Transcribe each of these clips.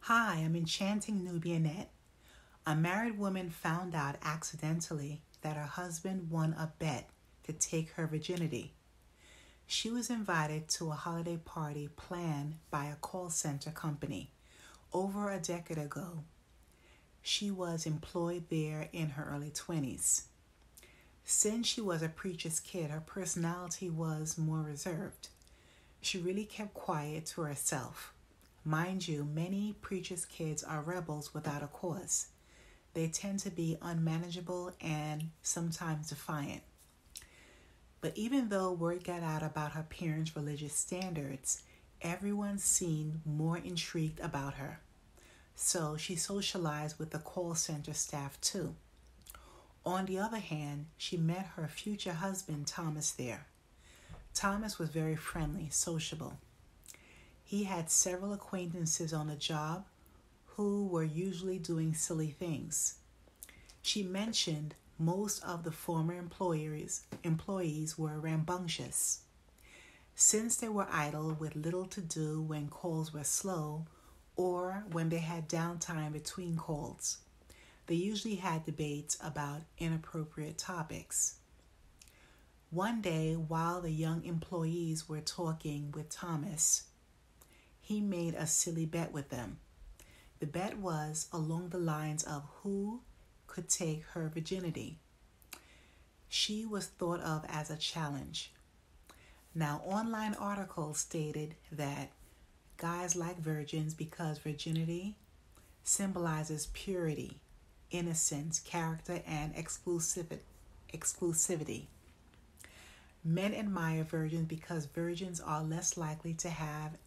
Hi, I'm Enchanting Nubianette. A married woman found out accidentally that her husband won a bet to take her virginity. She was invited to a holiday party planned by a call center company over a decade ago. She was employed there in her early 20s. Since she was a preacher's kid, her personality was more reserved. She really kept quiet to herself. Mind you, many preachers' kids are rebels without a cause. They tend to be unmanageable and sometimes defiant. But even though word got out about her parents' religious standards, everyone seemed more intrigued about her. So she socialized with the call center staff too. On the other hand, she met her future husband, Thomas, there. Thomas was very friendly, sociable. He had several acquaintances on the job who were usually doing silly things. She mentioned most of the former employees were rambunctious. Since they were idle with little to do when calls were slow or when they had downtime between calls, they usually had debates about inappropriate topics. One day, while the young employees were talking with Thomas, he made a silly bet with them. The bet was along the lines of who could take her virginity. She was thought of as a challenge. Now, online articles stated that guys like virgins because virginity symbolizes purity, innocence, character, and exclusivity. Men admire virgins because virgins are less likely to have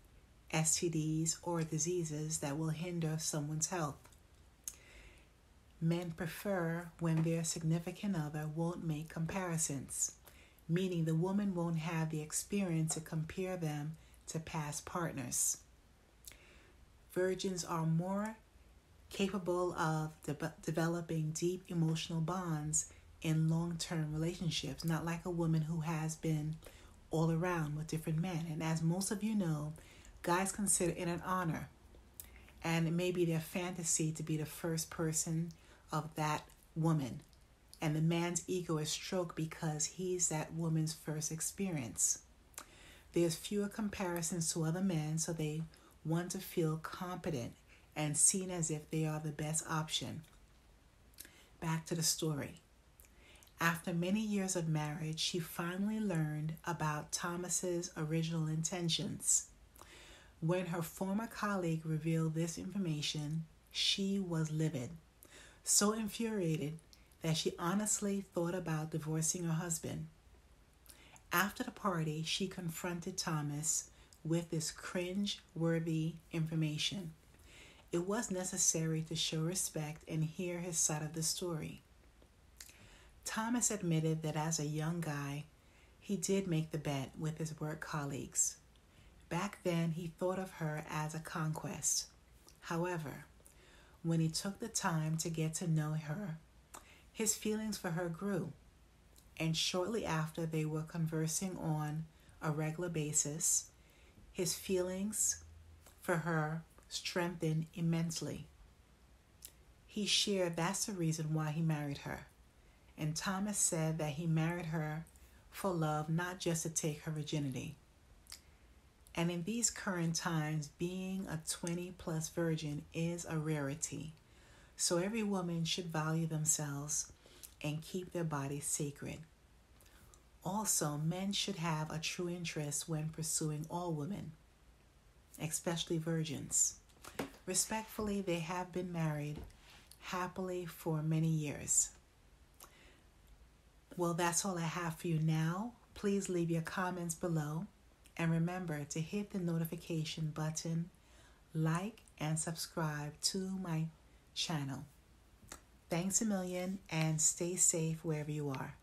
STDs or diseases that will hinder someone's health. Men prefer when their significant other won't make comparisons, meaning the woman won't have the experience to compare them to past partners. Virgins are more capable of developing deep emotional bonds in long-term relationships, not like a woman who has been all around with different men. And as most of you know, guys consider it an honor, and it may be their fantasy to be the first person of that woman, and the man's ego is stroked because he's that woman's first experience. There's fewer comparisons to other men, so they want to feel competent and seen as if they are the best option. Back to the story. After many years of marriage, she finally learned about Thomas's original intentions. When her former colleague revealed this information, she was livid, so infuriated that she honestly thought about divorcing her husband. After the party, she confronted Thomas with this cringe-worthy information. It was necessary to show respect and hear his side of the story. Thomas admitted that as a young guy, he did make the bet with his work colleagues. Back then, he thought of her as a conquest. However, when he took the time to get to know her, his feelings for her grew. And shortly after they were conversing on a regular basis, his feelings for her strengthened immensely. He shared that's the reason why he married her. And Thomas said that he married her for love, not just to take her virginity. And in these current times, being a 20-plus virgin is a rarity. So every woman should value themselves and keep their bodies sacred. Also, men should have a true interest when pursuing all women, especially virgins. Respectfully, they have been married happily for many years. Well, that's all I have for you now. Please leave your comments below. And remember to hit the notification button, like, and subscribe to my channel. Thanks a million, and stay safe wherever you are.